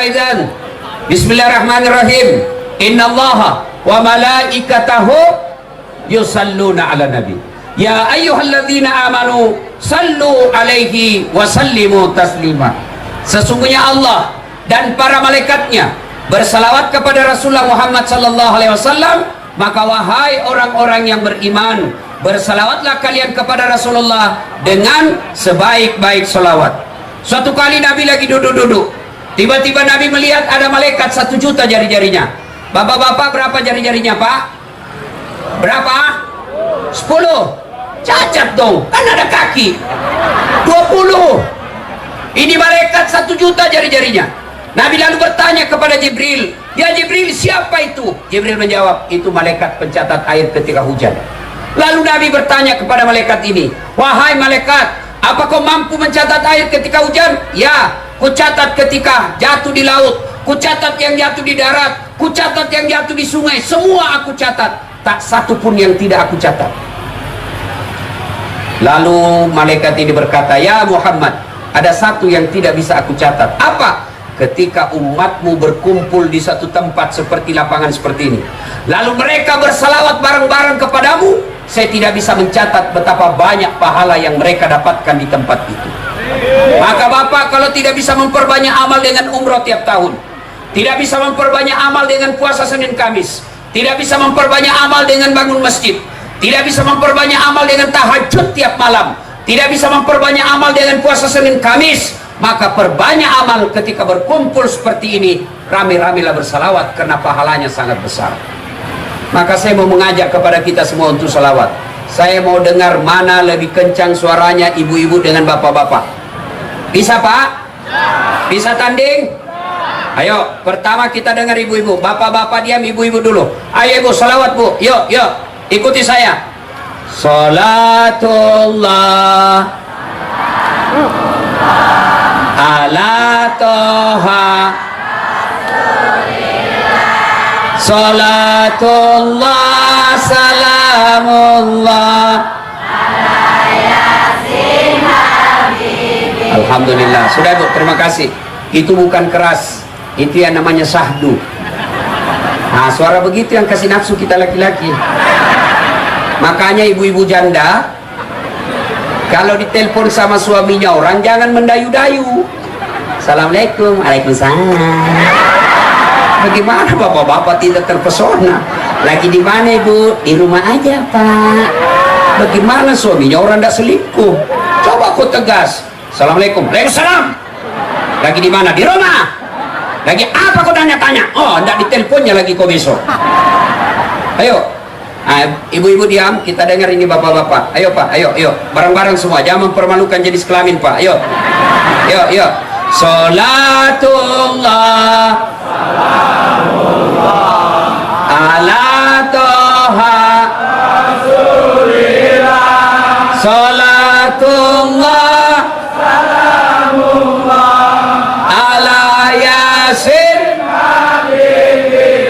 idzan. Bismillahirrahmanirrahim. Innallaha wa malaikatahu yusalluna ala nabi. Ya ayyuhalladzina amanu sallu alaihi wa sallimu taslima. Sesungguhnya Allah dan para malaikatnya bersalawat kepada Rasulullah Muhammad sallallahu alaihi wasallam, maka wahai orang-orang yang beriman, bersalawatlah kalian kepada Rasulullah dengan sebaik-baik salawat. Suatu kali Nabi lagi duduk-duduk, tiba-tiba Nabi melihat ada malaikat 1 juta jari-jarinya. Bapak-bapak, berapa jari-jarinya, Pak? Berapa? 10. Cacat dong, kan ada kaki. 20. Ini malaikat 1 juta jari-jarinya. Nabi lalu bertanya kepada Jibril, "Ya Jibril, siapa itu?" Jibril menjawab, "Itu malaikat pencatat air ketika hujan." Lalu Nabi bertanya kepada malaikat ini, "Wahai malaikat, apa kau mampu mencatat air ketika hujan?" "Ya, kucatat ketika jatuh di laut, kucatat yang jatuh di darat, kucatat yang jatuh di sungai, semua aku catat, tak satu pun yang tidak aku catat." Lalu malaikat ini berkata, "Ya Muhammad, ada satu yang tidak bisa aku catat." "Apa?" "Ketika umatmu berkumpul di satu tempat seperti lapangan seperti ini, lalu mereka bersalawat bareng-bareng kepadamu, saya tidak bisa mencatat betapa banyak pahala yang mereka dapatkan di tempat itu." Maka Bapak, kalau tidak bisa memperbanyak amal dengan umroh tiap tahun, tidak bisa memperbanyak amal dengan puasa Senin Kamis, tidak bisa memperbanyak amal dengan bangun masjid, tidak bisa memperbanyak amal dengan tahajud tiap malam, tidak bisa memperbanyak amal dengan puasa Senin Kamis, maka perbanyak amal ketika berkumpul seperti ini. Rame-ramelah bersalawat karena pahalanya sangat besar. Maka saya mau mengajak kepada kita semua untuk salawat. Saya mau dengar mana lebih kencang suaranya, ibu-ibu dengan bapak-bapak. Bisa, Pak? Bisa tanding? Ayo, pertama kita dengar ibu-ibu. Bapak-bapak diam, ibu-ibu dulu. Ayo ibu, salawat Bu. Yuk, yuk, ikuti saya. Salatullah ala toha, salatullah salamullah ala yasin habibih. Alhamdulillah. Sudah Bu, terima kasih. Itu bukan keras, itu yang namanya sahdu. Nah, suara begitu yang kasih nafsu kita laki-laki. Makanya ibu-ibu janda kalau ditelepon sama suaminya orang, jangan mendayu-dayu. Assalamualaikum. Waalaikumsalam. Bagaimana bapak-bapak tidak terpesona? Lagi di mana ibu? Di rumah aja Pak. Bagaimana suaminya orang tidak selingkuh? Coba kau tegas. Assalamualaikum. Waalaikumsalam. Lagi di mana? Di rumah. Lagi apa kau tanya-tanya? Oh, tidak diteleponnya lagi kau besok. Ayo. Ibu-ibu diam, kita dengar ini bapak-bapak. Ayo Pak, ayo, bareng-bareng semua, jangan mempermalukan jenis kelamin Pak. Ayo, yuk. Salatullah ala toha Rasulillah, salatullah salamullah ala yasin habibillah.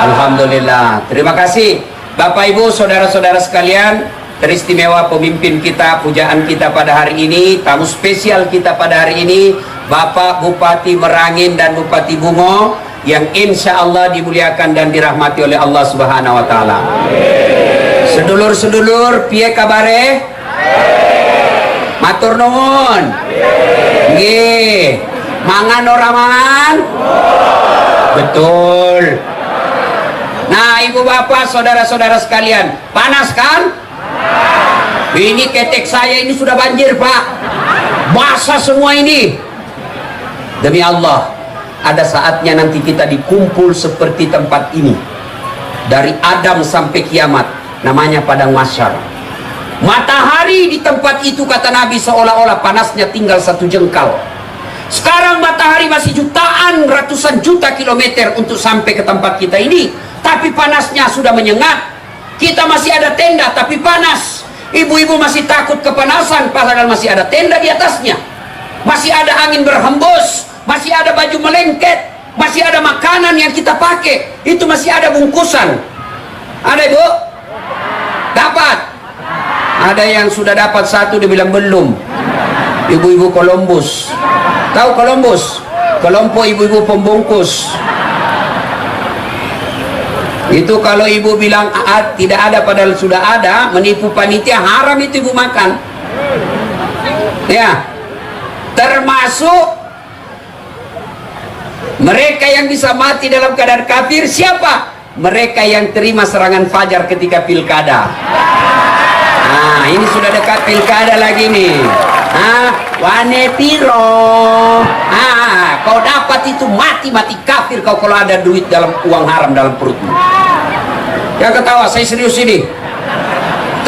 Alhamdulillah, terima kasih Bapak Ibu, saudara-saudara sekalian. Teristimewa pemimpin kita, pujaan kita pada hari ini, tamu spesial kita pada hari ini, Bapak Bupati Merangin dan Bupati Bungo, yang insya Allah dimuliakan dan dirahmati oleh Allah Subhanahu wa Ta'ala. Sedulur-sedulur, piye kabare? Matur nuwun. Nggih. Mangan ora mangan? Betul. Nah, ibu bapak, saudara-saudara sekalian, panas kan? Ini ketek saya ini sudah banjir Pak, basah semua ini. Demi Allah, ada saatnya nanti kita dikumpul seperti tempat ini, dari Adam sampai kiamat, namanya padang mahsyar. Matahari di tempat itu, kata Nabi, seolah-olah panasnya tinggal 1 jengkal. Sekarang matahari masih jutaan, ratusan juta kilometer untuk sampai ke tempat kita ini, tapi panasnya sudah menyengat. Kita masih ada tenda tapi panas. Ibu-ibu masih takut kepanasan padahal masih ada tenda di atasnya. Masih ada angin berhembus, masih ada baju melengket, masih ada makanan yang kita pakai. Itu masih ada bungkusan. Ada Ibu? Dapat? Ada yang sudah dapat 1, dia bilang belum. Ibu-ibu Columbus. Tahu Columbus? kelompok ibu-ibu pembungkus. Itu kalau ibu bilang tidak ada padahal sudah ada, menipu panitia, haram itu ibu makan. Ya, termasuk mereka yang bisa mati dalam keadaan kafir. Siapa? Mereka yang terima serangan fajar ketika pilkada. Nah, ini sudah dekat pilkada lagi nih. Wane piro. Kau dapat itu mati kafir kau kalau ada duit dalam uang haram dalam perutmu. Ya ketawa, saya serius ini.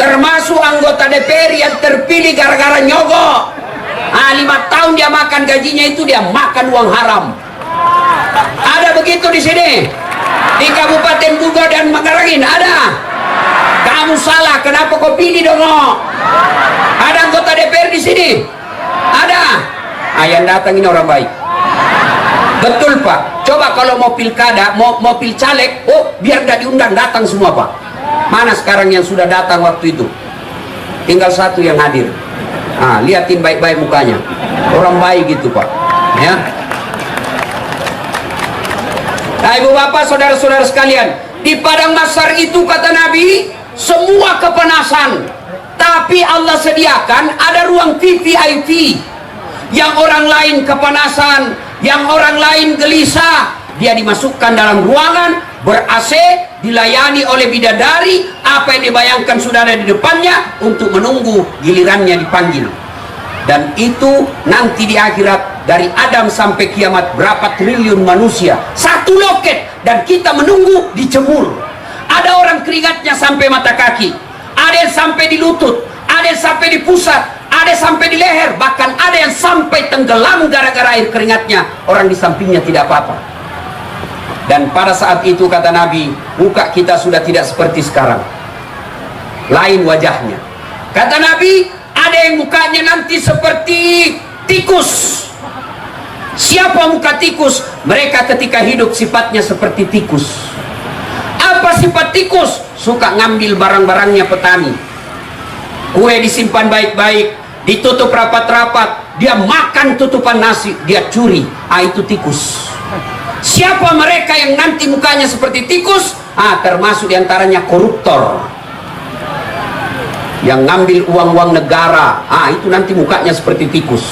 Termasuk anggota DPR yang terpilih gara-gara nyogok. 5 tahun dia makan gajinya itu dia makan uang haram. Ada begitu di sini. Di Kabupaten Buga dan Mangarangin ada. Kamu salah, kenapa kau pilih dong? Ada anggota DPR di sini? Ada. Yang datang ini orang baik. Betul Pak. Coba kalau mau pilkada, mau pil caleg, biar gak diundang, datang semua Pak. Mana sekarang yang sudah datang waktu itu? Tinggal satu yang hadir. Liatin baik-baik mukanya. Orang baik gitu Pak. Ya. Nah ibu bapak saudara-saudara sekalian, di padang mahsyar itu kata Nabi, semua kepanasan, tapi Allah sediakan ada ruang VIP yang orang lain kepanasan, yang orang lain gelisah, dia dimasukkan dalam ruangan ber-AC, dilayani oleh bidadari, apa yang dibayangkan sudah ada di depannya untuk menunggu gilirannya dipanggil. Dan itu nanti di akhirat, dari Adam sampai kiamat berapa triliun manusia, satu loket, dan kita menunggu dijemur. Ada orang keringatnya sampai mata kaki, ada yang sampai di lutut, ada yang sampai di pusat, ada yang sampai di leher, bahkan ada yang sampai tenggelam gara-gara air keringatnya. Orang di sampingnya tidak apa-apa. Dan pada saat itu kata Nabi, muka kita sudah tidak seperti sekarang, lain wajahnya. Kata Nabi, ada yang mukanya nanti seperti tikus. Siapa muka tikus? Mereka ketika hidup sifatnya seperti tikus. Apa sifat tikus? Suka ngambil barang-barangnya petani. Kue disimpan baik-baik, ditutup rapat-rapat, dia makan tutupan nasi, dia curi. Itu tikus. Siapa mereka yang nanti mukanya seperti tikus? Termasuk diantaranya koruptor, yang ngambil uang-uang negara. Itu nanti mukanya seperti tikus.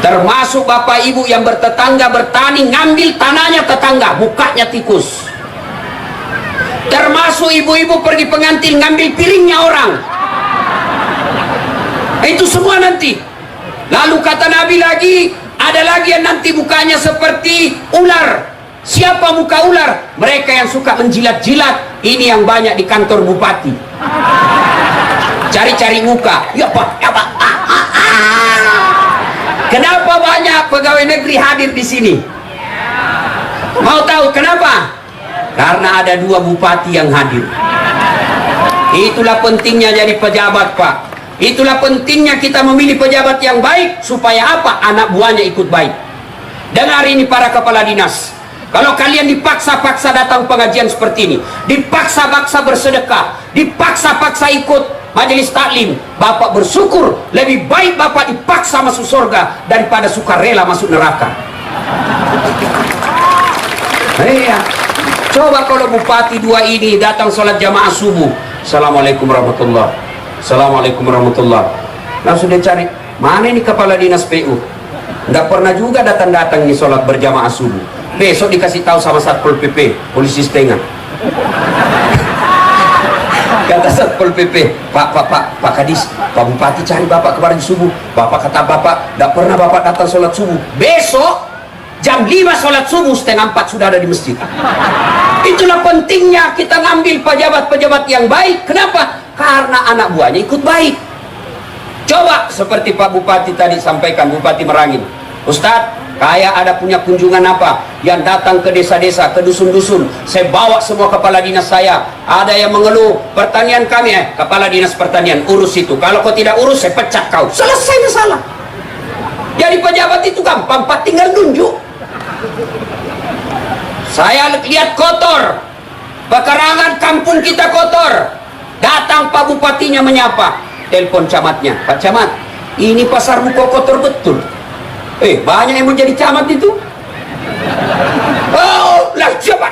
Termasuk bapak ibu yang bertetangga bertani, ngambil tanahnya tetangga, mukanya tikus. Termasuk ibu-ibu pergi pengantin, ngambil piringnya orang. Itu semua nanti. Lalu kata Nabi lagi, ada lagi yang nanti mukanya seperti ular. Siapa muka ular? Mereka yang suka menjilat-jilat. Ini yang banyak di kantor bupati. Cari-cari muka. Ya Pak, ya Pak. Kenapa banyak pegawai negeri hadir di sini? Mau tahu kenapa? Karena ada 2 bupati yang hadir. Itulah pentingnya jadi pejabat Pak. Itulah pentingnya kita memilih pejabat yang baik. Supaya apa? Anak buahnya ikut baik. Dengar ini para kepala dinas. Kalau kalian dipaksa-paksa datang pengajian seperti ini, dipaksa-paksa bersedekah, dipaksa-paksa ikut majelis taklim, Bapak bersyukur, lebih baik Bapak dipaksa masuk surga daripada sukarela masuk neraka. Iya. Coba kalau bupati 2 ini datang sholat jamaah subuh, Assalamualaikum warahmatullahi, Assalamualaikum warahmatullahi. Langsung dia cari, mana ini kepala dinas PU? Nggak pernah juga datang-datang nih sholat berjamaah subuh. Besok dikasih tahu sama Satpol PP, polisi setengah. Kata Satpol PP, Pak Kadis, Pak Bupati cari Bapak kemarin subuh. Bapak kata Bapak, tidak pernah Bapak datang sholat subuh. Besok jam 5 sholat subuh, 3:30 sudah ada di masjid. Itulah pentingnya kita ngambil pejabat-pejabat yang baik. Kenapa? Karena anak buahnya ikut baik. Coba seperti Pak Bupati tadi sampaikan, Bupati Merangin. Ustadz, kayak ada punya kunjungan apa yang datang ke desa-desa, ke dusun-dusun, saya bawa semua kepala dinas saya. Ada yang mengeluh pertanian kami, kepala dinas pertanian urus itu, kalau kau tidak urus saya pecat kau. Selesai masalah. Jadi pejabat itu gampang Pak, tinggal nunjuk. Saya lihat kotor, pekarangan kampung kita kotor, datang Pak Bupatinya menyapa, telepon camatnya, Pak Camat, ini pasarmu kok kotor betul. Banyak yang mau jadi camat itu. Oh, lah coba.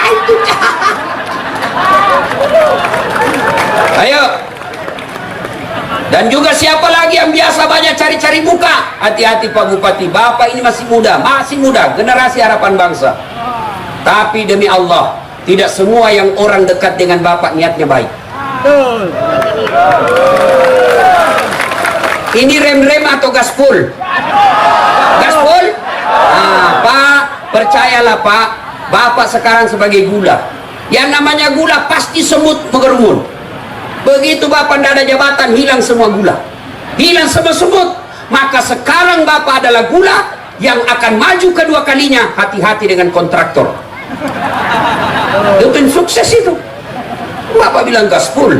Itu ayo. Dan juga siapa lagi yang biasa banyak cari-cari muka? Hati-hati Pak Bupati, Bapak ini masih muda, generasi harapan bangsa. Tapi demi Allah, tidak semua yang orang dekat dengan Bapak niatnya baik. Ini rem-rem atau gaspol? Gaspol? Nah, Pak, percayalah Pak, Bapak sekarang sebagai gula. Yang namanya gula pasti semut mengerumun. Begitu Bapak tidak ada jabatan, hilang semua gula, hilang semua semut. Maka sekarang Bapak adalah gula yang akan maju kedua kalinya. Hati-hati dengan kontraktor. Itu tim sukses itu. Bapak bilang gaspol.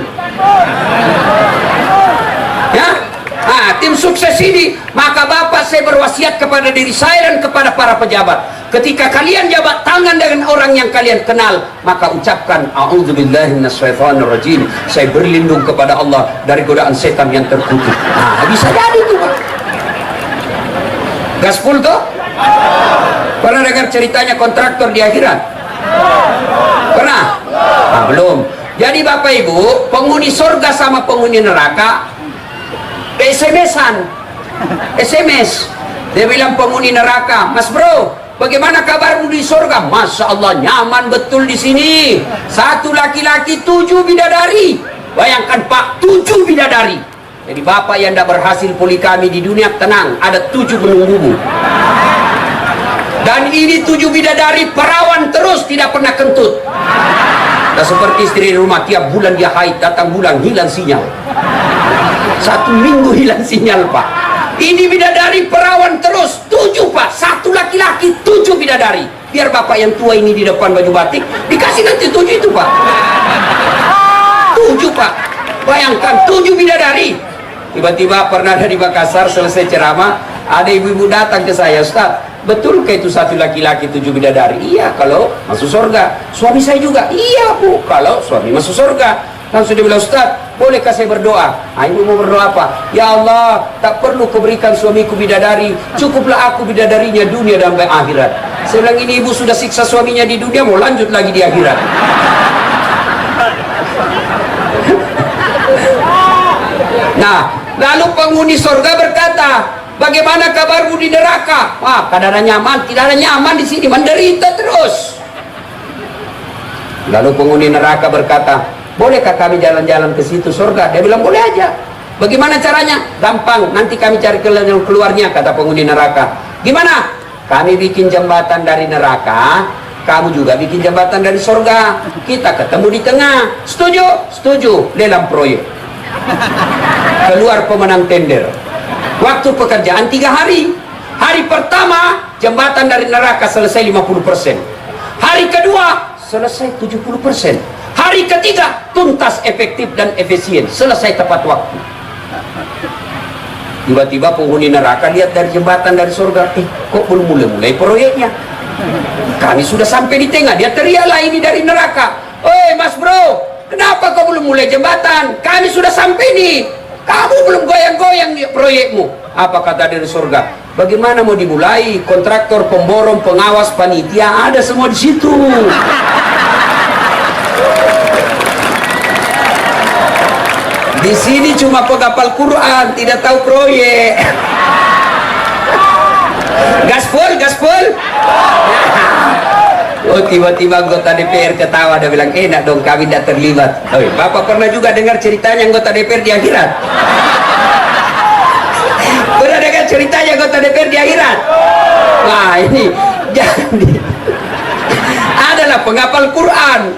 Ya, tim sukses ini. Maka Bapak, saya berwasiat kepada diri saya dan kepada para pejabat, ketika kalian jabat tangan dengan orang yang kalian kenal, maka ucapkan a'udzubillahi minasyaitonirrajim, saya berlindung kepada Allah dari godaan setan yang terkutuk. Bisa jadi itu Pak. Gaspol tuh. Pernah dengar ceritanya kontraktor di akhirat? Pernah? Belum. Jadi Bapak Ibu, penghuni surga sama penghuni neraka SMS-an. SMS. Dia bilang penghuni neraka, "Mas bro, bagaimana kabarmu di surga?" "Masya Allah, nyaman betul di sini. 1 laki-laki 7 bidadari." Bayangkan Pak, 7 bidadari. Jadi Bapak yang tidak berhasil poligami di dunia, tenang, ada 7 menunggumu. Dan ini 7 bidadari perawan terus, tidak pernah kentut. Dan seperti istri rumah, tiap bulan dia haid, datang bulan hilang sinyal. 1 minggu hilang sinyal Pak. Ini bidadari perawan terus, 7 Pak. 1 laki-laki 7 bidadari. Biar Bapak yang tua ini di depan baju batik dikasih nanti 7 itu Pak. 7 Pak. Bayangkan 7 bidadari. Tiba-tiba pernah ada di Makassar, selesai ceramah, ada ibu-ibu datang ke saya, "Ustaz, betul ke itu 1 laki-laki 7 bidadari?" "Iya, kalau masuk surga." "Suami saya juga?" "Iya Bu, kalau suami masuk surga." Langsung dia bilang, "Ustaz, bolehkah saya berdoa?" Ibu mau berdoa apa? "Ya Allah, tak perlu kau berikan suamiku bidadari, cukuplah aku bidadarinya dunia dan akhirat." Saya bilang, ini ibu sudah siksa suaminya di dunia, mau lanjut lagi di akhirat. Nah, lalu penghuni surga berkata, "Bagaimana kabarmu di neraka?" "Wah, kadang nyaman, tidak ada nyaman di sini, menderita terus." Lalu penghuni neraka berkata, "Bolehkah kami jalan-jalan ke situ surga?" Dia bilang, "Boleh aja." "Bagaimana caranya?" "Gampang, nanti kami cari keluarnya," kata penghuni neraka. "Gimana?" "Kami bikin jembatan dari neraka, kamu juga bikin jembatan dari surga, kita ketemu di tengah." "Setuju?" "Setuju." Lelang proyek. Keluar pemenang tender. Waktu pekerjaan 3 hari. Hari pertama jembatan dari neraka selesai 50%. Hari kedua selesai 70%. Hari ketiga tuntas, efektif dan efisien, selesai tepat waktu. Tiba-tiba penghuni neraka lihat dari jembatan dari surga, kok belum mulai proyeknya? Kami sudah sampai di tengah. Dia teriaklah ini dari neraka, "Oi Mas bro, kenapa kau belum mulai jembatan? Kami sudah sampai nih. Kamu belum goyang-goyang proyekmu." Apa kata dari surga? "Bagaimana mau dimulai? Kontraktor, pemborong, pengawas, panitia ada semua di situ." Di sini cuma penghafal Quran, tidak tahu proyek. Gaspol. Oh, tiba-tiba anggota DPR ketawa, dia bilang, "Enak dong, kami tidak terlibat." Bapak pernah juga dengar ceritanya anggota DPR di akhirat? Pernah dengar ceritanya anggota DPR di akhirat? Wah, ini jadi adalah penghafal Quran,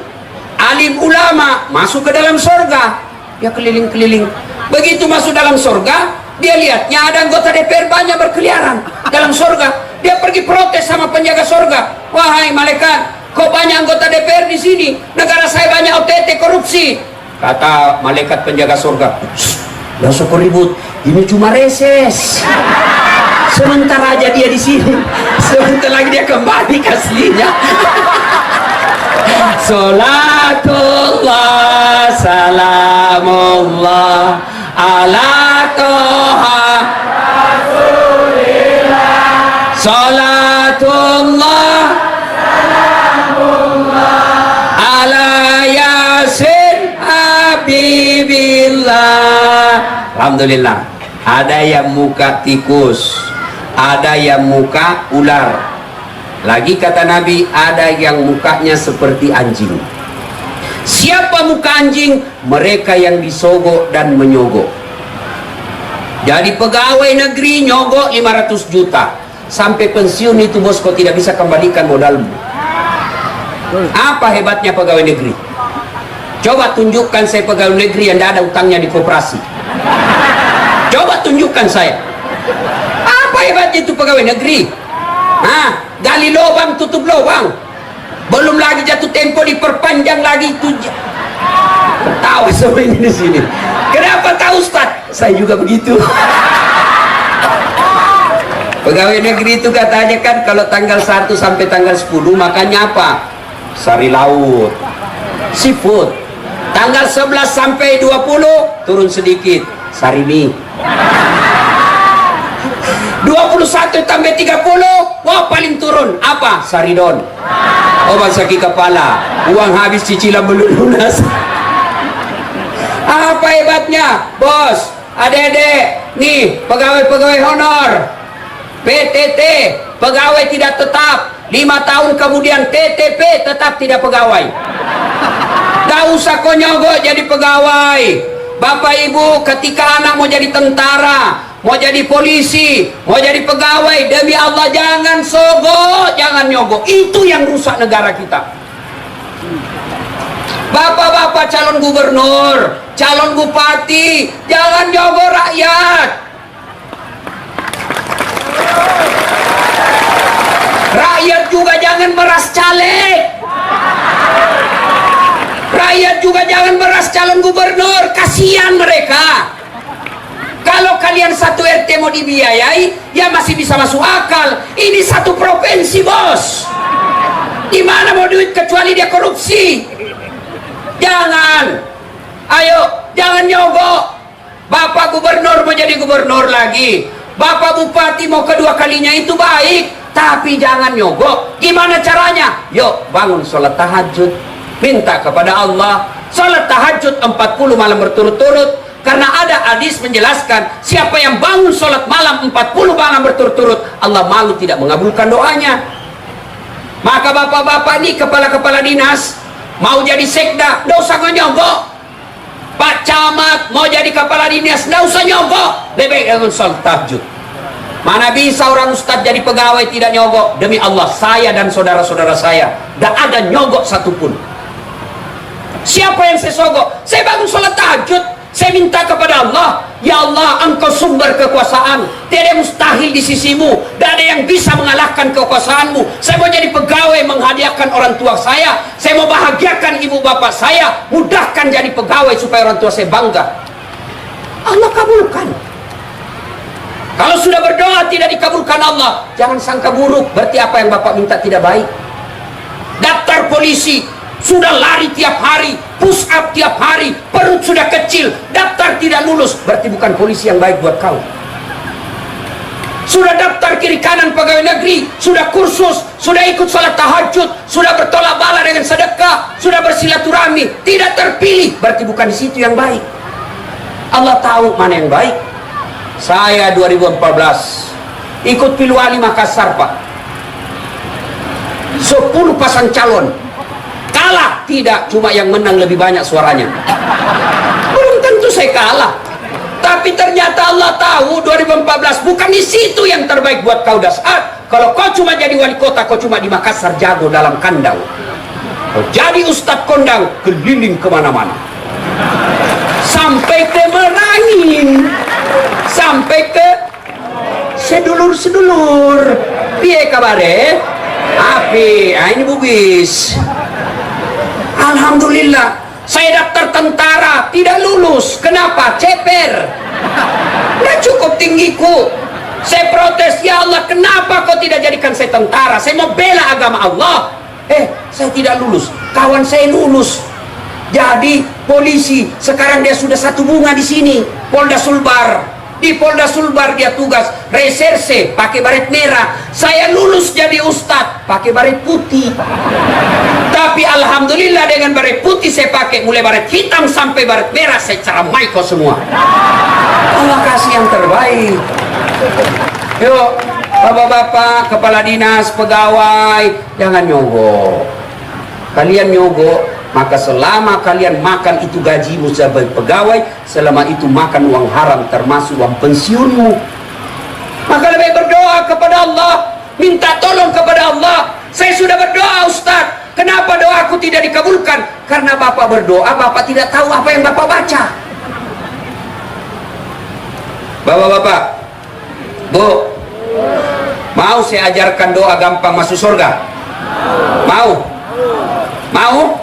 alim ulama, masuk ke dalam surga. Dia keliling-keliling. Begitu masuk dalam surga, dia lihatnya ada anggota DPR banyak berkeliaran dalam surga. Dia pergi protes sama penjaga surga. "Wahai malaikat, kok banyak anggota DPR di sini? Negara saya banyak OTT korupsi." Kata malaikat penjaga surga, "Jangan suka ribut, ini cuma reses. Sebentar aja dia di sini, sebentar lagi dia kembali ke aslinya." Salatullah salamullah ala toha Salatullah ala yasin habibillah. Alhamdulillah. Ada yang muka tikus, ada yang muka ular. Lagi kata Nabi, ada yang mukanya seperti anjing. Siapa muka anjing? Mereka yang disogok dan menyogok. Jadi pegawai negeri nyogok 500 juta. Sampai pensiun itu bos, kau tidak bisa kembalikan modalmu. Apa hebatnya pegawai negeri? Coba tunjukkan saya pegawai negeri yang tidak ada utangnya di koperasi. Coba tunjukkan saya. Apa hebatnya itu pegawai negeri? Gali lubang, tutup lubang. Belum lagi jatuh tempo diperpanjang lagi itu. Tahu semua ini di sini. Kenapa tahu Ustaz? Saya juga begitu. Pegawai negeri itu katanya kan kalau tanggal 1 sampai tanggal 10 makannya apa? Sari laut, seafood. Tanggal 11 sampai 20 turun sedikit, sari mie. 21 tambah 30, wah paling turun apa? Saridon. Obat sakit kepala, uang habis cicilan belum lunas. Apa hebatnya, bos? Adik-adik, nih pegawai-pegawai honor, PTT, pegawai tidak tetap, 5 tahun kemudian TTP, tetap tidak pegawai. Gak usah kau nyogok jadi pegawai. Bapak ibu, ketika anak mau jadi tentara, mau jadi polisi, mau jadi pegawai, demi Allah jangan sogok, jangan nyogok. Itu yang rusak negara kita. Bapak-bapak calon gubernur, calon bupati, jangan nyogok rakyat. Rakyat juga jangan meras caleg. Rakyat juga jangan meras calon gubernur. Kasihan mereka. Kalau kalian satu RT mau dibiayai, ya masih bisa masuk akal. Ini satu provinsi, bos. Di mana mau duit kecuali dia korupsi? Jangan. Ayo, jangan nyogok. Bapak gubernur mau jadi gubernur lagi. Bapak bupati mau kedua kalinya itu baik. Tapi jangan nyogok. Gimana caranya? Yuk, bangun sholat tahajud. Minta kepada Allah. Sholat tahajud 40 malam berturut-turut. Karena ada hadis menjelaskan, siapa yang bangun sholat malam 40 malam berturut-turut, Allah malu tidak mengabulkan doanya. Maka bapak-bapak ini, kepala-kepala dinas, mau jadi sekda, tidak usah nyogok. Pak camat mau jadi kepala dinas, tidak usah nyogok. Lebih dengan sholat tahajud. Mana bisa orang ustadz jadi pegawai tidak nyogok? Demi Allah, saya dan saudara-saudara saya, tidak ada nyogok satupun. Siapa yang saya sogok? Saya bangun sholat tahajud, saya minta kepada Allah, ya Allah, engkau sumber kekuasaan, tidak mustahil di sisimu, tidak ada yang bisa mengalahkan kekuasaanmu. Saya mau jadi pegawai menghadiahkan orang tua saya mau bahagiakan ibu bapak saya, mudahkan jadi pegawai supaya orang tua saya bangga. Allah kabulkan. Kalau sudah berdoa tidak dikabulkan Allah, jangan sangka buruk, berarti apa yang bapak minta tidak baik. Daftar polisi, sudah lari tiap hari, push up tiap hari, perut sudah kecil, daftar tidak lulus, berarti bukan polisi yang baik buat kau. Sudah daftar kiri kanan pegawai negeri, sudah kursus, sudah ikut sholat tahajud, sudah bertolak bala dengan sedekah, sudah bersilaturahmi, tidak terpilih, berarti bukan di situ yang baik. Allah tahu mana yang baik. Saya 2014 ikut Pilwali Makassar, Pak. 10 pasang calon. Kalah tidak, cuma yang menang lebih banyak suaranya. Belum tentu saya kalah, tapi ternyata Allah tahu 2014 bukan di situ yang terbaik buat kau Dasar. Kalau kau cuma jadi wali kota, kau cuma di Makassar jago dalam kandang. Kau jadi ustadz kondang, keliling kemana-mana, sampai ke Merangin, sampai ke sedulur-sedulur. Piye kabare? Api, ini bubis. Alhamdulillah, saya daftar tentara tidak lulus. Kenapa? Ceper. Tidak cukup tinggiku. Saya protes, ya Allah, kenapa kau tidak jadikan saya tentara? Saya mau bela agama Allah. Saya tidak lulus. Kawan saya lulus. Jadi polisi. Sekarang dia sudah 1 bunga di sini. Polda Sulbar. Di Polda Sulbar dia tugas reserse pakai baret merah. Saya lulus jadi ustadz pakai baret putih. Tapi alhamdulillah dengan baret putih saya pakai, mulai baret hitam sampai baret merah saya ceramai kau semua. Allah kasih yang terbaik. Yuk, bapak-bapak, kepala dinas, pegawai, jangan nyogok. Kalian nyogok, maka selama kalian makan itu gajimu sebagai pegawai, selama itu makan uang haram termasuk uang pensiunmu. Maka lebih berdoa kepada Allah, minta tolong kepada Allah. Saya sudah berdoa Ustaz, kenapa doaku tidak dikabulkan? Karena Bapak berdoa, Bapak tidak tahu apa yang Bapak baca. Bapak-bapak, Bu, mau saya ajarkan doa gampang masuk surga? Mau? Mau?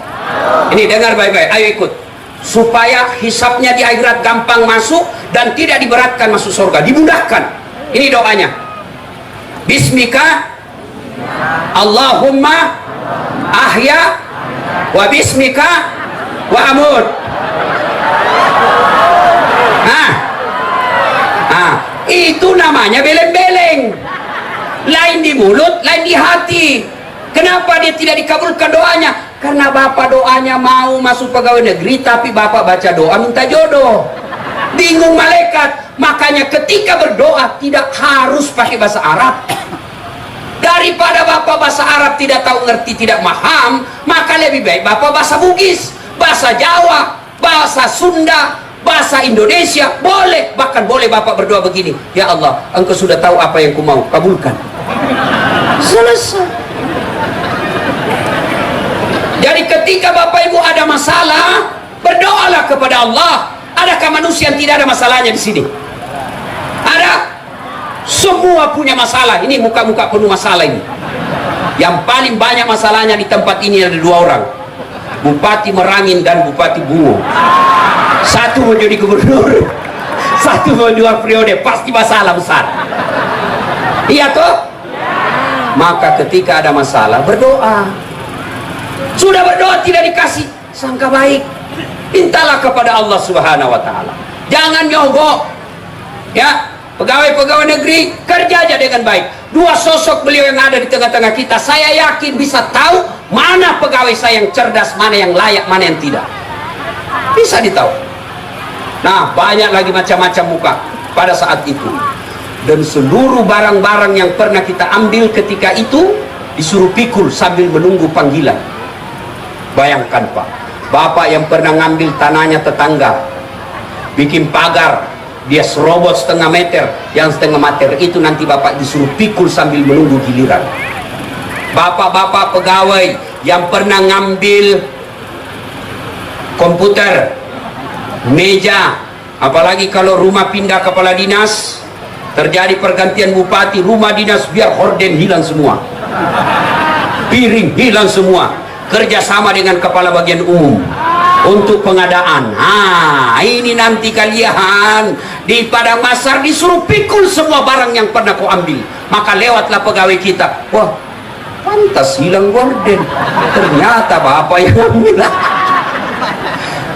Ini dengar baik-baik, ayo ikut. Supaya hisapnya di akhirat gampang masuk dan tidak diberatkan masuk surga, dimudahkan. Ini doanya. Bismika Allahumma ahya wa bismika wa amut. Itu namanya beleng-beleng. Lain di mulut, lain di hati. Kenapa dia tidak dikabulkan doanya? Karena Bapak doanya mau masuk pegawai negeri, tapi Bapak baca doa minta jodoh. Bingung malaikat. Makanya ketika berdoa tidak harus pakai bahasa Arab. Daripada Bapak bahasa Arab tidak tahu ngerti, tidak paham, maka lebih baik Bapak bahasa Bugis, bahasa Jawa, bahasa Sunda, bahasa Indonesia, boleh. Bahkan boleh Bapak berdoa begini, ya Allah, Engkau sudah tahu apa yang ku mau, kabulkan. Selesai. Jadi ketika Bapak Ibu ada masalah, berdoalah kepada Allah. Adakah manusia yang tidak ada masalahnya di sini? Ada. Semua punya masalah. Ini muka-muka penuh masalah ini. Yang paling banyak masalahnya di tempat ini ada dua orang, Bupati Merangin dan Bupati Bungo. Satu mau jadi gubernur, satu mau 2 periode, pasti masalah besar. Iya toh? Maka ketika ada masalah, berdoa. Sudah berdoa tidak dikasih, sangka baik, mintalah kepada Allah Subhanahu wa Ta'ala. Jangan nyogok. Ya, pegawai-pegawai negeri kerja aja dengan baik. Dua sosok beliau yang ada di tengah-tengah kita, saya yakin bisa tahu mana pegawai saya yang cerdas, mana yang layak, mana yang tidak. Bisa ditahu. Nah, banyak lagi macam-macam muka pada saat itu. Dan seluruh barang-barang yang pernah kita ambil ketika itu disuruh pikul sambil menunggu panggilan. Bayangkan Pak, Bapak yang pernah ngambil tanahnya tetangga, bikin pagar, dia serobot setengah meter, yang setengah meter itu nanti Bapak disuruh pikul sambil menunggu giliran. Bapak-bapak pegawai yang pernah ngambil komputer, meja, apalagi kalau rumah pindah kepala dinas, terjadi pergantian bupati, rumah dinas biar horden hilang semua, piring hilang semua, kerjasama dengan kepala bagian umum untuk pengadaan. Ini nanti kalian di Padang Masar disuruh pikul semua barang yang pernah kau ambil. Maka lewatlah pegawai kita, wah pantas hilang gorden, ternyata Bapak yang ambil.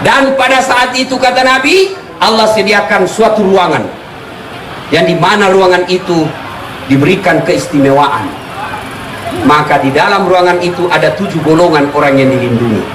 Dan pada saat itu kata Nabi, Allah sediakan suatu ruangan yang dimana ruangan itu diberikan keistimewaan. Maka di dalam ruangan itu ada 7 golongan orang yang dilindungi.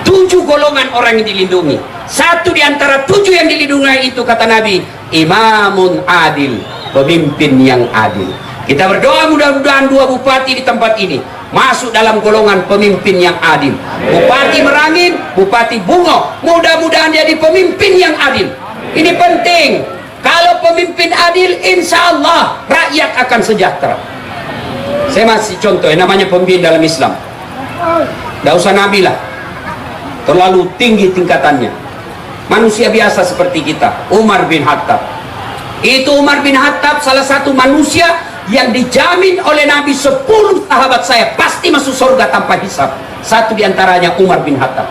7 golongan orang yang dilindungi. Satu di antara 7 yang dilindungi itu kata Nabi, imamun adil, pemimpin yang adil. Kita berdoa mudah-mudahan 2 bupati di tempat ini masuk dalam golongan pemimpin yang adil. Bupati Merangin, Bupati Bungo, mudah-mudahan jadi pemimpin yang adil. Ini penting. Kalau pemimpin adil, insya Allah rakyat akan sejahtera. Saya masih contoh yang namanya pemimpin dalam Islam. Tidak usah nabi lah, terlalu tinggi tingkatannya. Manusia biasa seperti kita, Umar bin Khattab. Itu Umar bin Khattab salah satu manusia yang dijamin oleh Nabi 10 sahabat saya pasti masuk surga tanpa hisab. Satu diantaranya Umar bin Khattab.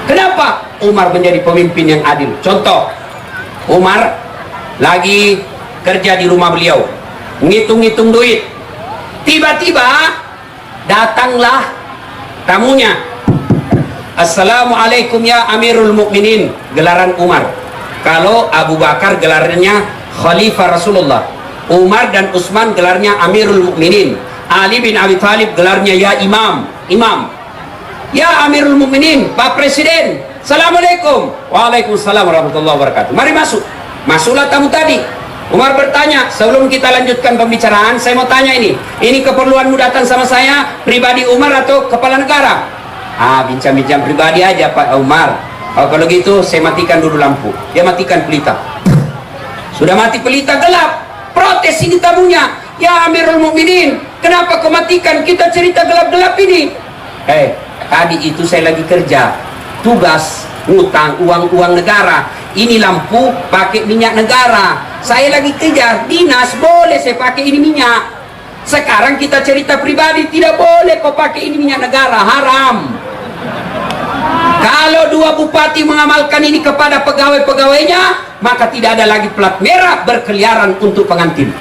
Kenapa? Umar menjadi pemimpin yang adil. Contoh, Umar lagi kerja di rumah beliau, ngitung-ngitung duit. Tiba-tiba datanglah tamunya. Assalamualaikum ya Amirul Mukminin, gelaran Umar. Kalau Abu Bakar gelarannya Khalifah Rasulullah. Umar dan Utsman gelarnya Amirul Mukminin. Ali bin Abi Thalib gelarnya ya Imam. Imam. Ya Amirul Mukminin, Pak Presiden. Assalamualaikum. Waalaikumsalam warahmatullahi wabarakatuh. Mari masuk. Masuklah tamu tadi. Umar bertanya, sebelum kita lanjutkan pembicaraan, saya mau tanya ini keperluanmu datang sama saya pribadi Umar atau kepala negara? Bincang-bincang pribadi aja Pak Umar. Kalau gitu saya matikan dulu lampu. Dia matikan pelita. Sudah mati pelita, gelap. Protes ini tamunya. Ya Amirul Mukminin, kenapa kau matikan? Kita cerita gelap-gelap ini. Tadi itu saya lagi kerja, tugas ngutang uang negara. Ini lampu pakai minyak negara. Saya lagi kejar dinas, boleh saya pakai ini minyak. Sekarang kita cerita pribadi, tidak boleh kau pakai ini minyak negara, haram. Kalau dua bupati mengamalkan ini kepada pegawai-pegawainya, maka tidak ada lagi plat merah berkeliaran untuk pengantin.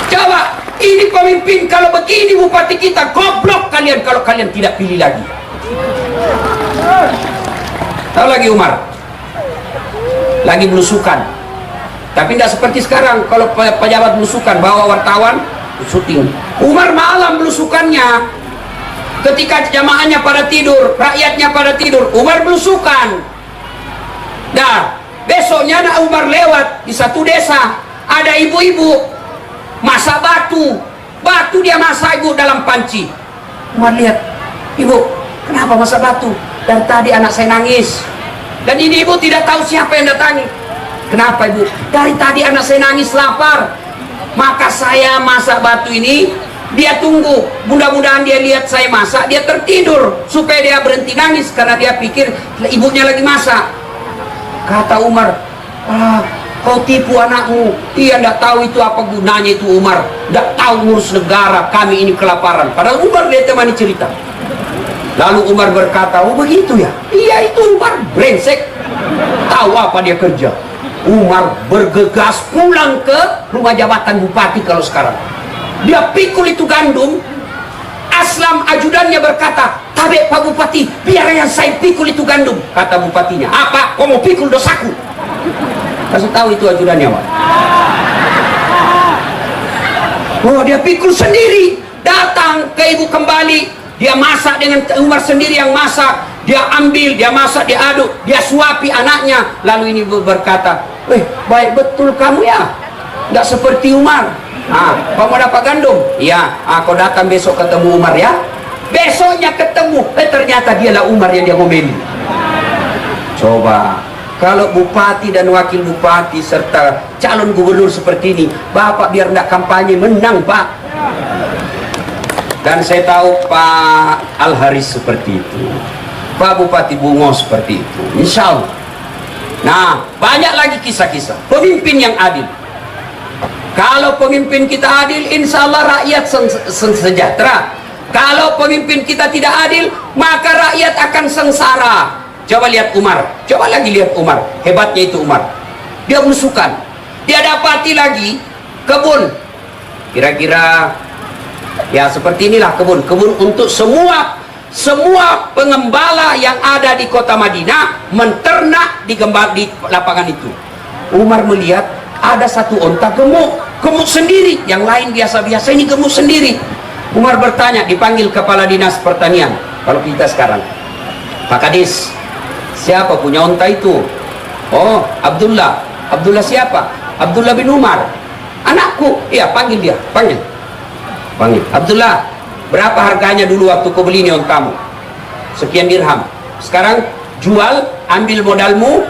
Coba, ini pemimpin kalau begini bupati kita, goblok kalian kalau kalian tidak pilih lagi. Tahu lagi Umar lagi belusukan, tapi tidak seperti sekarang. Kalau pejabat belusukan bawa wartawan syuting, Umar malam belusukannya. Ketika jamaahnya pada tidur, rakyatnya pada tidur, Umar belusukan. Nah, besoknya ada Umar lewat di satu desa, ada ibu-ibu masak batu dia masak ibu dalam panci. Umar lihat, ibu kenapa masak batu? Dari tadi anak saya nangis. Dan ini ibu tidak tahu siapa yang datangi. Kenapa ibu? Dari tadi anak saya nangis lapar. Maka saya masak batu ini, dia tunggu. Mudah-mudahan dia lihat saya masak, dia tertidur supaya dia berhenti nangis karena dia pikir ibunya lagi masak. Kata Umar, kau tipu anakmu. Dia tidak tahu itu apa gunanya itu Umar. Tidak tahu ngurus negara, kami ini kelaparan. Padahal Umar dia temani cerita. Lalu Umar berkata, oh begitu ya? Iya itu Umar brengsek. Tahu apa dia kerja? Umar bergegas pulang ke rumah jabatan bupati kalau sekarang. Dia pikul itu gandum. Aslam ajudannya berkata, tabek Pak Bupati, biar yang saya pikul itu gandum. Kata bupatinya, apa? Kau mau pikul dosaku? Kasih tahu itu ajudannya Pak. Oh dia pikul sendiri. Datang ke ibu kembali. Dia masak dengan Umar sendiri yang masak. Dia ambil, dia masak, dia aduk, dia suapi anaknya. Lalu ini berkata, baik betul kamu ya. Tidak seperti Umar. Kamu dapat gandum? Iya. Kau datang besok ketemu Umar ya. Besoknya ketemu, ternyata dialah Umar yang dia ngomeli. Coba, kalau bupati dan wakil bupati serta calon gubernur seperti ini, Bapak biar tidak kampanye menang Pak. Dan saya tahu Pak Al-Haris seperti itu, Pak Bupati Bungo seperti itu, insya Allah. Nah, banyak lagi kisah-kisah pemimpin yang adil. Kalau pemimpin kita adil, insya Allah rakyat sejahtera. Kalau pemimpin kita tidak adil, maka rakyat akan sengsara. Coba lihat Umar, coba lagi lihat Umar, hebatnya itu Umar. Dia belusukan, dia dapati lagi kebun, kira-kira ya seperti inilah kebun untuk semua pengembala yang ada di kota Madinah menternak di lapangan itu. Umar melihat ada satu onta gemuk sendiri, yang lain biasa-biasa, ini gemuk sendiri. Umar bertanya, dipanggil kepala dinas pertanian kalau kita sekarang, Pak Kadis, siapa punya onta itu? Oh Abdullah. Abdullah siapa? Abdullah bin Umar, anakku. Iya, panggil dia, panggil Abdullah, berapa harganya dulu waktu kau beli ini ontamu? Sekian dirham. Sekarang jual, ambil modalmu,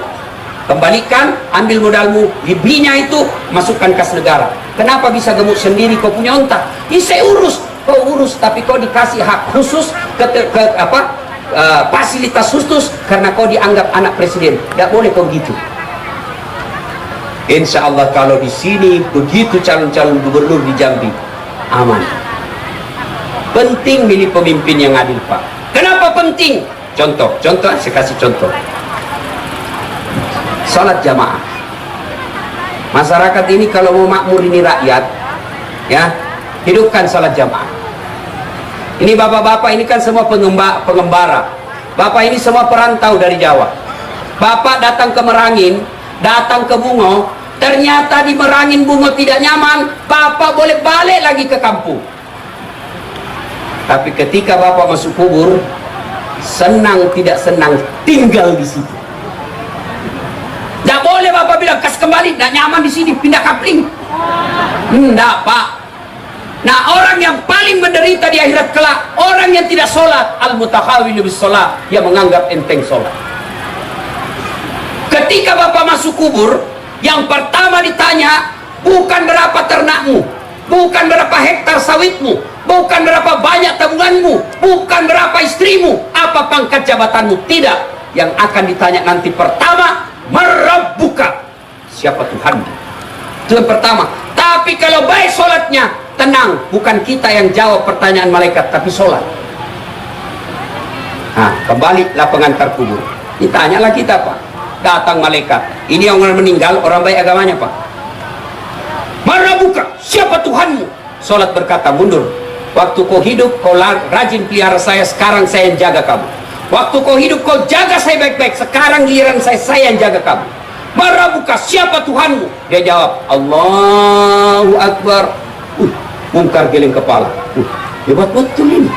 kembalikan, ambil modalmu, lebihnya itu masukkan kas negara. Kenapa bisa gemuk sendiri kau punya onta? Ini saya urus. Kau urus, tapi kau dikasih hak khusus fasilitas khusus karena kau dianggap anak presiden. Tidak boleh kau gitu. Insya Allah kalau di sini begitu calon-calon gubernur di Jambi aman. Penting milih pemimpin yang adil Pak. Kenapa penting? Contoh saya kasih contoh. Salat jamaah. Masyarakat ini kalau mau makmur ini rakyat, ya hidupkan salat jamaah. Ini bapak-bapak ini kan semua pengembara. Bapak ini semua perantau dari Jawa. Bapak datang ke Merangin, datang ke Bungo, ternyata di Merangin Bungo tidak nyaman, Bapak boleh balik lagi ke kampung. Tapi ketika Bapak masuk kubur, senang tidak senang tinggal di situ. Tidak boleh Bapak bilang kas kembali, tidak nyaman di sini, pindah kapling. Tidak Pak. Nah, orang yang paling menderita di akhirat kelak, orang yang tidak sholat, al-mutakhawil bis sholat, yang menganggap enteng sholat. Ketika Bapak masuk kubur, yang pertama ditanya bukan berapa ternakmu, bukan berapa hektar sawitmu, bukan berapa banyak tabunganmu, bukan berapa istrimu, apa pangkat jabatanmu. Tidak. Yang akan ditanya nanti pertama, Marabbuka, siapa Tuhanmu. Itu yang pertama. Tapi kalau baik sholatnya, tenang, bukan kita yang jawab pertanyaan malaikat, tapi sholat. Nah, kembalilah pengantar kubur, ditanyalah kita Pak. Datang malaikat, ini orang meninggal, orang baik agamanya Pak. Marabbuka, siapa Tuhanmu. Sholat berkata, mundur. Waktu kau hidup, kau rajin pelihara saya, sekarang saya yang jaga kamu. Waktu kau hidup, kau jaga saya baik-baik, sekarang giliran saya yang jaga kamu. Marabbuka, siapa Tuhanmu. Dia jawab, Allahu Akbar. Mungkar geleng kepala. Hebat betul ini.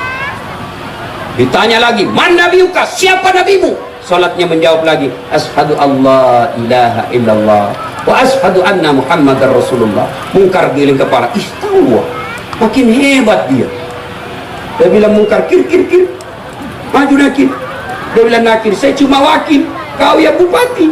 Ditanya lagi, man nabiyuka, siapa nabimu. Salatnya menjawab lagi, asyhadu Allah ilaha illallah wa asyhadu anna Muhammadar Rasulullah. Mungkar geleng kepala. Istawa, makin hebat dia. Dia bilang mungkar, kir maju nakir. Dia bilang nakir, saya cuma wakil, kau ya bupati.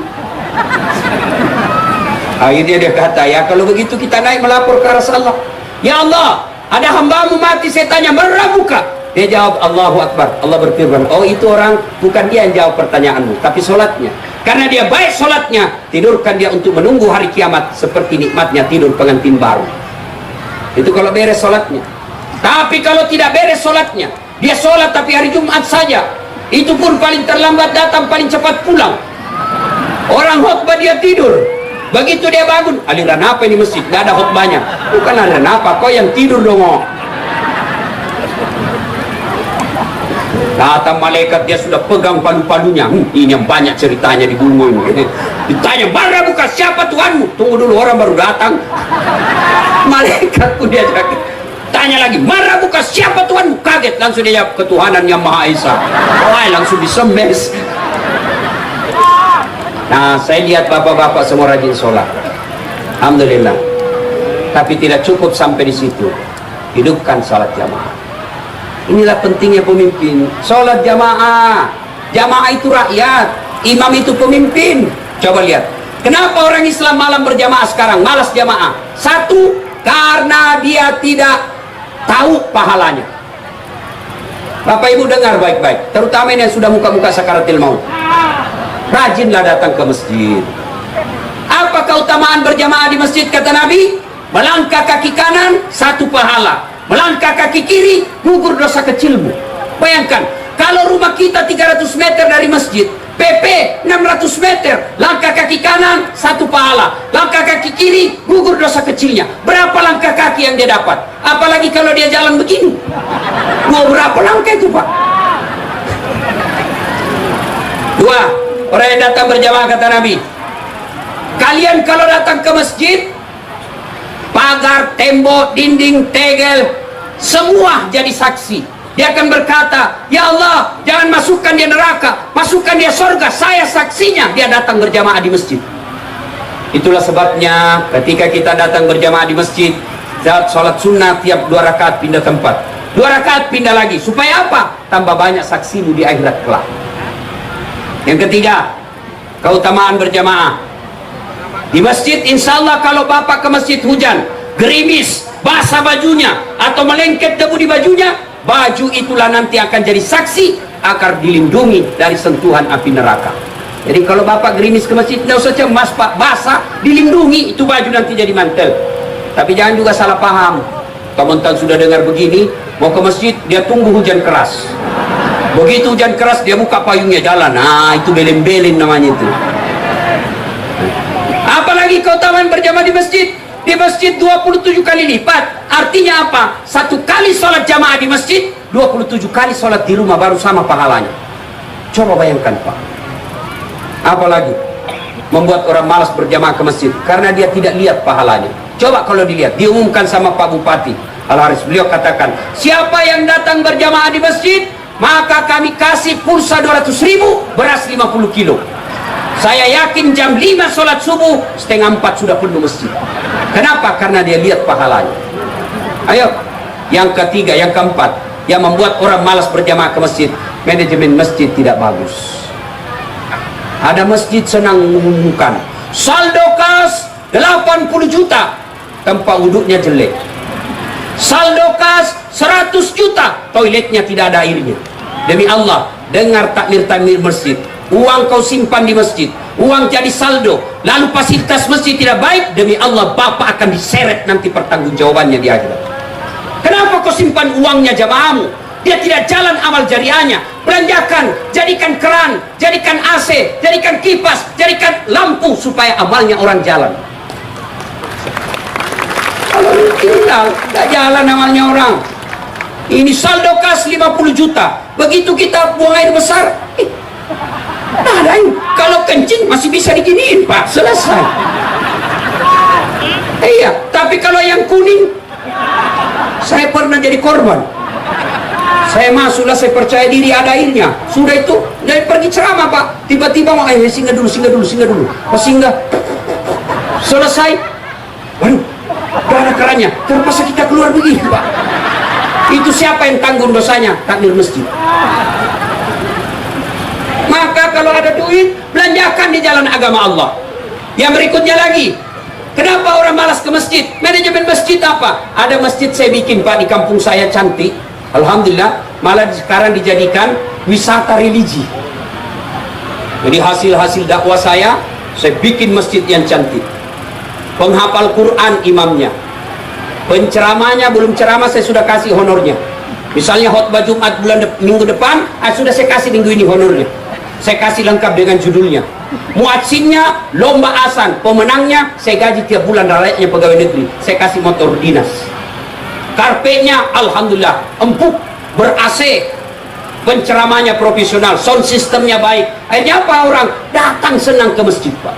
Akhirnya dia kata, ya kalau begitu kita naik melapor ke Rasulullah. Ya Allah, ada hambamu mati, saya tanya, Marabbuka. Dia jawab, Allahu Akbar. Allah berfirman, oh itu orang, bukan dia yang jawab pertanyaanmu, tapi sholatnya. Karena dia baik sholatnya, tidurkan dia untuk menunggu hari kiamat, seperti nikmatnya tidur pengantin baru. Itu kalau beres sholatnya. Tapi kalau tidak beres sholatnya, dia sholat tapi hari Jumat saja, itu pun paling terlambat datang, paling cepat pulang. Orang khutbah dia tidur. Begitu dia bangun, aliran apa ini masjid? Gak ada khutbahnya. Bukan aliran apa, kau yang tidur dong. Datang malaikat, dia sudah pegang palu-palunya. Ini yang banyak ceritanya di Bungo ini. Ditanya, Marabbuka, siapa Tuhanmu? Tunggu dulu, orang baru datang. Malaikat pun dia kaget. Tanya lagi, Marabbuka, siapa Tuhanmu? Kaget, langsung dia jawab, ketuhanan yang Maha Esa. Wah, langsung disemes. Nah, saya lihat bapak-bapak semua rajin sholat, alhamdulillah. Tapi tidak cukup sampai di situ. Hidupkan sholat jamaah. Inilah pentingnya pemimpin. Sholat jamaah. Jamaah itu rakyat, imam itu pemimpin. Coba lihat, kenapa orang Islam malam berjamaah sekarang malas jamaah? Satu, karena dia tidak tahu pahalanya. Bapak Ibu dengar baik-baik, terutama ini yang sudah muka-muka sakaratil maut. Rajinlah datang ke masjid. Apa keutamaan berjamaah di masjid kata Nabi? Melangkah kaki kanan, satu pahala. Melangkah kaki kiri, gugur dosa kecilmu. Bayangkan, kalau rumah kita 300 meter dari masjid, PP 600 meter, langkah kaki kanan, satu pahala. Langkah kaki kiri, gugur dosa kecilnya. Berapa langkah kaki yang dia dapat? Apalagi kalau dia jalan begini. Mau berapa langkah itu Pak? Dua, orang yang datang berjamaah kata Nabi, kalian kalau datang ke masjid, pagar, tembok, dinding, tegel, semua jadi saksi. Dia akan berkata, ya Allah, jangan masukkan dia neraka, masukkan dia surga, saya saksinya dia datang berjamaah di masjid. Itulah sebabnya ketika kita datang berjamaah di masjid, sholat sunnah tiap 2 rakaat pindah tempat, 2 rakaat pindah lagi. Supaya apa? Tambah banyak saksimu di akhirat kelak. Yang ketiga, keutamaan berjamaah di masjid. Insya Allah kalau bapak ke masjid hujan, gerimis, basah bajunya, atau melengket debu di bajunya, baju itulah nanti akan jadi saksi, akan dilindungi dari sentuhan api neraka. Jadi kalau bapak gerimis ke masjid, tidak usah cemas Pak, basah, dilindungi, itu baju nanti jadi mantel. Tapi jangan juga salah paham. Teman-teman sudah dengar begini, mau ke masjid, dia tunggu hujan keras. Begitu hujan keras, dia buka payungnya jalan. Nah, itu belen-belen namanya itu. Apalagi keutamaan berjamaah di masjid. Di masjid 27 kali lipat. Artinya apa? 1 kali sholat jamaah di masjid, 27 kali sholat di rumah baru sama pahalanya. Coba bayangkan Pak. Apalagi membuat orang malas berjamaah ke masjid? Karena dia tidak lihat pahalanya. Coba kalau dilihat, diumumkan sama Pak Bupati Al-Haris, beliau katakan, siapa yang datang berjamaah di masjid, maka kami kasih pulsa 200.000, beras 50 kilo. Saya yakin jam 5 sholat subuh, setengah 4 sudah penuh masjid. Kenapa? Karena dia lihat pahalanya. Ayo, yang ketiga, yang keempat, yang membuat orang malas berjamaah ke masjid, manajemen masjid tidak bagus. Ada masjid senang mengumumkan saldo kas 80 juta, tempat wuduknya jelek. Saldo kas 100 juta, toiletnya tidak ada airnya. Demi Allah, dengar takmir-takmir masjid, uang kau simpan di masjid, uang jadi saldo, lalu fasilitas masjid tidak baik, demi Allah Bapak akan diseret nanti pertanggungjawabannya di akhirat. Kenapa kau simpan uangnya jamaahmu? Dia tidak jalan amal jariahnya. Belanjakan, jadikan keran, jadikan AC, jadikan kipas, jadikan lampu supaya amalnya orang jalan. Kalau tinggal, tidak jalan amalnya orang. Ini saldo kas 50 juta. Begitu kita buang air besar, ada yang kalau kencing masih bisa diginiin, Pak, selesai. Iya, tapi kalau yang kuning, saya pernah jadi korban. Saya masuklah, saya percaya diri ada airnya. Sudah itu, dari pergi ceramah, Pak. Tiba-tiba mau singgah dulu. Pas singgah, selesai. Waduh, gak ada kerannya. Terpaksa kita keluar begini, Pak. Itu siapa yang tanggung dosanya? Takmir masjid. Maka kalau ada duit, belanjakan di jalan agama Allah. Yang berikutnya lagi, kenapa orang malas ke masjid? Manajemen masjid apa? Ada masjid saya bikin, Pak, di kampung saya cantik. Alhamdulillah, malah sekarang dijadikan wisata religi. Jadi hasil-hasil dakwah saya bikin masjid yang cantik. Penghafal Quran imamnya, penceramahnya belum ceramah saya sudah kasih honornya. Misalnya khutbah Jumat minggu depan, sudah saya kasih minggu ini honornya. Saya kasih lengkap dengan judulnya. Muadzinnya lomba azan, pemenangnya saya gaji tiap bulan rakyatnya pegawai negeri. Saya kasih motor dinas. Karpetnya alhamdulillah empuk, ber-AC, penceramahnya profesional, sound sistemnya baik. Akhirnya apa? Orang datang senang ke masjid, Pak.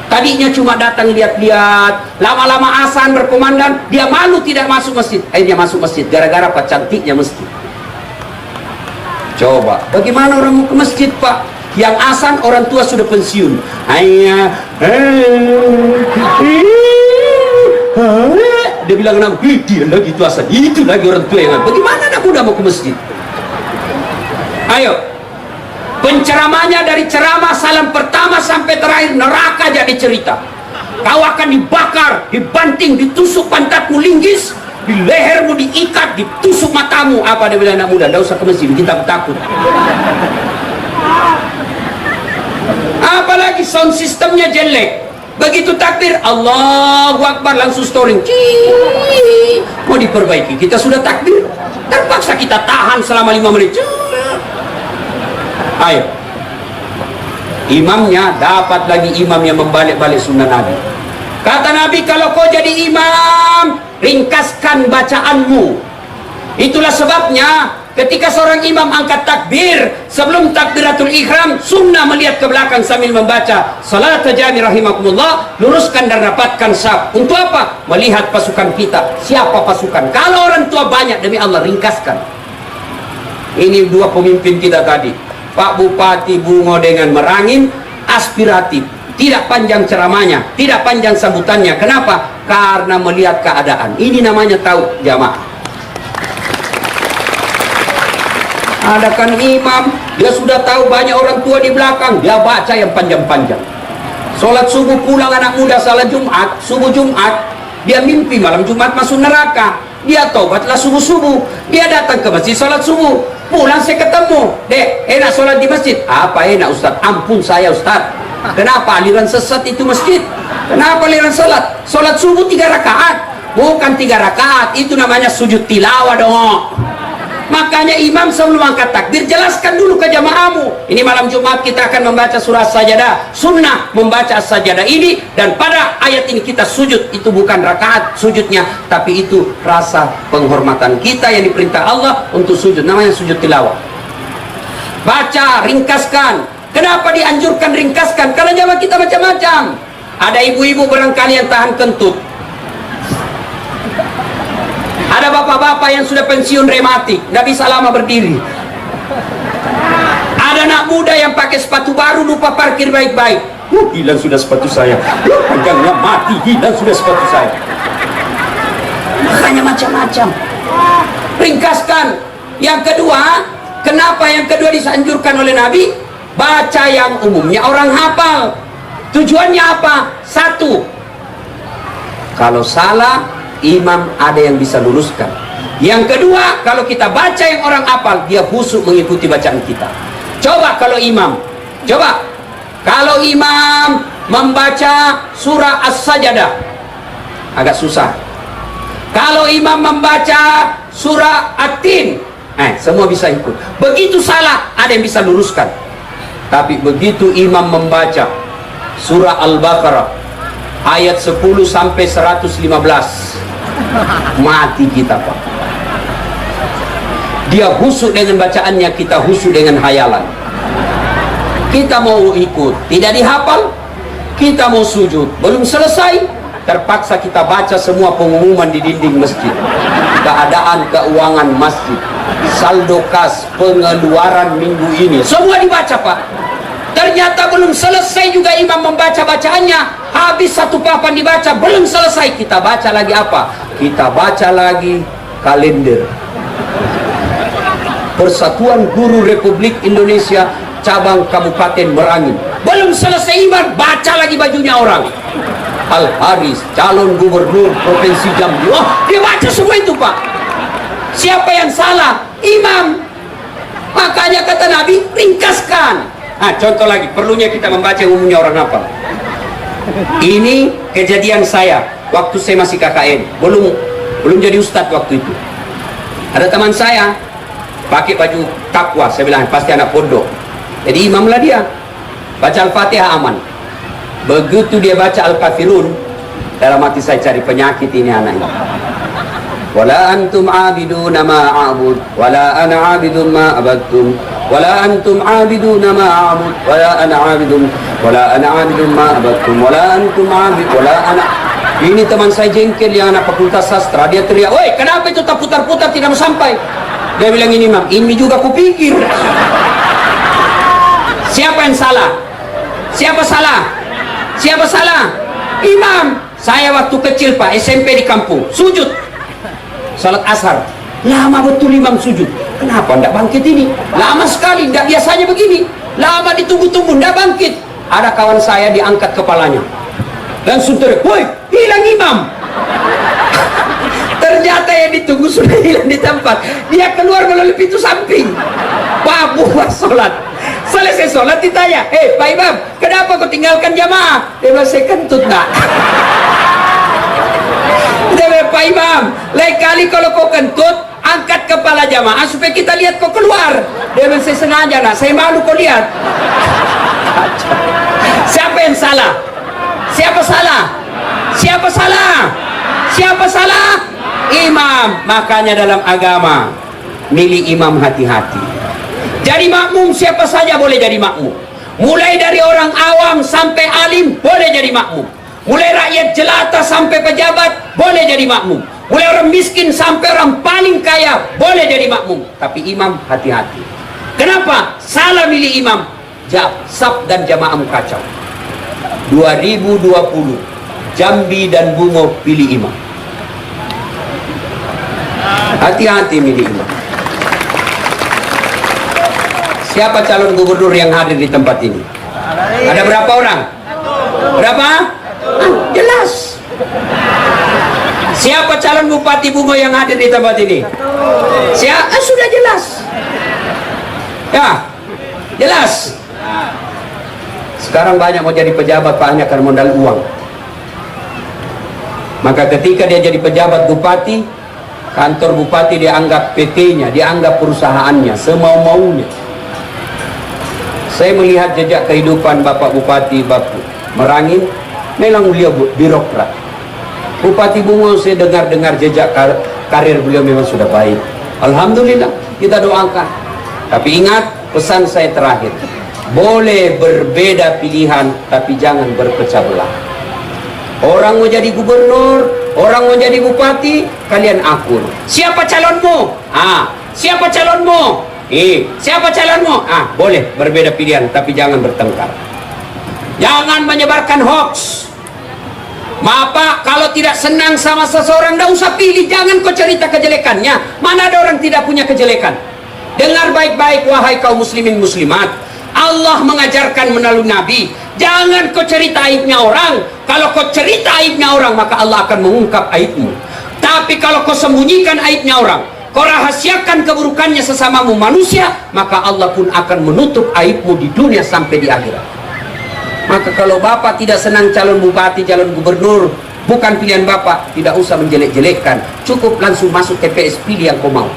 Tadinya cuma datang lihat-lihat, lama-lama azan berkumandang, dia malu tidak masuk masjid. Akhirnya masuk masjid gara-gara apa? Cantiknya masjid. Coba, bagaimana orang mau ke masjid, Pak? Yang azan orang tua sudah pensiun. Dia bilang, dia lagi itu asal, itu lagi orang tua yang bagaimana anak muda mau ke masjid? Ayo, penceramahnya dari ceramah salam pertama sampai terakhir neraka jadi cerita. Kau akan dibakar, dibanting, ditusuk pantatmu linggis, di lehermu diikat, ditusuk matamu. Apa dia bilang anak muda? Tidak usah ke masjid, kita takut. Apalagi sound sistemnya jelek. Begitu takbir, Allahu Akbar, langsung storing. Mau diperbaiki, kita sudah takbir, terpaksa kita tahan selama 5 menit. Ayo, imamnya dapat lagi imam yang membalik-balik sunnah Nabi. Kata Nabi, kalau kau jadi imam, ringkaskan bacaanmu. Itulah sebabnya ketika seorang imam angkat takbir, sebelum takbiratul ihram, sunnah melihat ke belakang sambil membaca salat jami rahimakumullah, luruskan dan rapatkan saf. Untuk apa? Melihat pasukan kita. Siapa pasukan? Kalau orang tua banyak, demi Allah ringkaskan. Ini dua pemimpin kita tadi, Pak Bupati Bungo dengan Merangin, aspiratif. Tidak panjang ceramahnya, tidak panjang sambutannya. Kenapa? Karena melihat keadaan. Ini namanya tahu jamaah. Ada kan imam, dia sudah tahu banyak orang tua di belakang, dia baca yang panjang-panjang. Sholat subuh pulang anak muda, salat Jumat, subuh Jumat, dia mimpi malam Jumat masuk neraka. Dia tobatlah subuh-subuh, dia datang ke masjid sholat subuh, pulang saya ketemu, dek, enak sholat di masjid? Apa enak Ustaz? Ampun saya Ustaz. Kenapa? Aliran sesat itu masjid. Kenapa aliran sholat? Sholat subuh 3 rakaat, bukan 3 rakaat, itu namanya sujud tilawah dong. Makanya imam sebelum angkat takbir, jelaskan dulu ke jamaahmu. Ini malam Jumat kita akan membaca surah Sajadah, sunnah membaca Sajadah ini, dan pada ayat ini kita sujud. Itu bukan rakaat sujudnya, tapi itu rasa penghormatan kita yang diperintah Allah untuk sujud, namanya sujud tilawah. Baca, ringkaskan. Kenapa dianjurkan ringkaskan? Karena jamaah kita macam-macam. Ada ibu-ibu barangkali yang tahan kentut. Ada bapak-bapak yang sudah pensiun rematik, nggak bisa lama berdiri. Ada anak muda yang pakai sepatu baru lupa parkir baik-baik. Hilang sudah sepatu saya. Pegangnya mati, hilang sudah sepatu saya. Makanya macam-macam. Ringkaskan. Yang kedua, kenapa yang kedua disanjurkan oleh Nabi? Baca yang umumnya orang hafal. Tujuannya apa? Satu, kalau salah, imam ada yang bisa luruskan. Yang kedua, kalau kita baca yang orang hafal, dia khusyuk mengikuti bacaan kita. Coba kalau imam membaca surah As-Sajdah, agak susah. Kalau imam membaca surah At-Tin, semua bisa ikut. Begitu salah, ada yang bisa luruskan. Tapi begitu imam membaca surah Al-Baqarah ayat 10 sampai 115, mati kita, Pak. Dia khusyuk dengan bacaannya, kita khusyuk dengan hayalan. Kita mau ikut, tidak dihafal. Kita mau sujud, belum selesai, terpaksa kita baca semua pengumuman di dinding masjid. Keadaan keuangan masjid, saldo kas, pengeluaran minggu ini, semua dibaca, Pak. Ternyata belum selesai juga imam membaca bacaannya. Habis satu papan dibaca, belum selesai. Kita baca lagi apa? Kita baca lagi kalender Persatuan Guru Republik Indonesia Cabang Kabupaten Merangin. Belum selesai imam, baca lagi bajunya orang. Al-Haris, calon gubernur Provinsi Jambi. Dia baca semua itu, Pak. Siapa yang salah? Imam. Makanya kata Nabi, ringkaskan. Contoh lagi, perlunya kita membaca umumnya orang hafal. Ini kejadian saya waktu saya masih KKN, belum jadi ustadz waktu itu. Ada teman saya pakai baju takwa, saya bilang pasti anak pondok. Jadi imamlah dia, baca Al-Fatihah aman. Begitu dia baca Al-Kafirun, dalam hati saya cari penyakit ini anak ini. Wala antum abiduna ma a'bud, wala ana abidun ma abadtum, wala antum abiduna ma a'bud, wala ana abidun ma abadtum, wala antum abid, wala ana. Ini teman saya jengkel yang anak fakultas sastra, dia teriak, "Woi, kenapa itu tak putar-putar tidak mau sampai?" Dia bilang, "Ini Mam, ini juga kupikir." Siapa yang salah? Siapa salah? Siapa salah? Imam. Saya waktu kecil, Pak, SMP di kampung, sujud salat asar, lama betul imam sujud. Kenapa tidak bangkit ini? Lama sekali, tidak biasanya begini. Lama ditunggu-tunggu, tidak bangkit. Ada kawan saya diangkat kepalanya, langsung teriak, "Woi, hilang imam!" Ternyata yang ditunggu sudah hilang di tempat. Dia keluar melalui pintu samping. Pak, buat sholat. Selesai sholat ditanya, Pak Imam, kenapa kau tinggalkan jamaah? Dia masih kentut, nak. Pak Imam, lain kali kalau kau kentut, angkat kepala jamaah supaya kita lihat kau keluar. Dia masih sengaja, nak, saya malu kau lihat. Siapa yang salah? Siapa salah? Siapa salah? Siapa salah? Imam. Makanya dalam agama, milih imam hati-hati. Jadi makmum siapa saja boleh jadi makmum. Mulai dari orang awam sampai alim boleh jadi makmum. Mulai rakyat jelata sampai pejabat boleh jadi makmum. Mulai orang miskin sampai orang paling kaya boleh jadi makmum. Tapi imam hati-hati. Kenapa? Salah milih imam, saf dan jamaah kacau. 2020 Jambi dan Bungo pilih imam. Hati-hati milih imam. Siapa calon gubernur yang hadir di tempat ini? Ada berapa orang? Berapa? Jelas. Siapa calon Bupati Bungo yang hadir di tempat ini? Siapa? Sudah jelas. Ya, jelas. Sekarang banyak mau jadi pejabat, banyak karena modal uang. Maka ketika dia jadi pejabat bupati, kantor bupati dianggap PT-nya, dianggap perusahaannya, semau-maunya. Saya melihat jejak kehidupan Bapak Bupati Bapak Merangin, memang beliau birokrat. Bupati Bungo, saya dengar-dengar jejak karir beliau memang sudah baik. Alhamdulillah, kita doakan. Tapi ingat, pesan saya terakhir, Boleh berbeda pilihan, tapi jangan berpecah belah. Orang mau jadi gubernur, orang mau jadi bupati, kalian akur. Siapa calonmu? Siapa calonmu? Siapa calonmu? Boleh berbeda pilihan, tapi jangan bertengkar. Jangan menyebarkan hoax. Maaf Pak, kalau tidak senang sama seseorang, tidak usah pilih. Jangan kau cerita kejelekannya. Mana ada orang tidak punya kejelekan? Dengar baik-baik wahai kaum muslimin muslimat. Allah mengajarkan melalui Nabi, jangan kau cerita aibnya orang. Kalau kau cerita aibnya orang, maka Allah akan mengungkap aibmu. Tapi kalau kau sembunyikan aibnya orang, kau rahasiakan keburukannya sesamamu manusia, maka Allah pun akan menutup aibmu di dunia sampai di akhirat. Maka kalau Bapak tidak senang calon bupati, calon gubernur, bukan pilihan Bapak, tidak usah menjelek-jelekkan. Cukup langsung masuk TPS, pilih yang kau mau.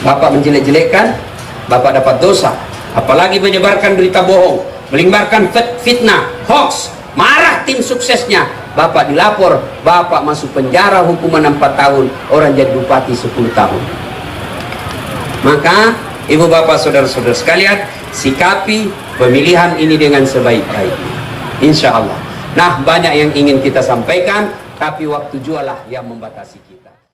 Bapak menjelek-jelekkan, Bapak dapat dosa. Apalagi menyebarkan berita bohong, menyebarkan fitnah, hoax, marah tim suksesnya, Bapak dilapor, Bapak masuk penjara, hukuman 4 tahun, orang jadi bupati 10 tahun. Maka ibu bapak saudara-saudara sekalian, sikapi pemilihan ini dengan sebaik-baiknya, insya Allah. Nah, banyak yang ingin kita sampaikan, tapi waktu jualah yang membatasi kita.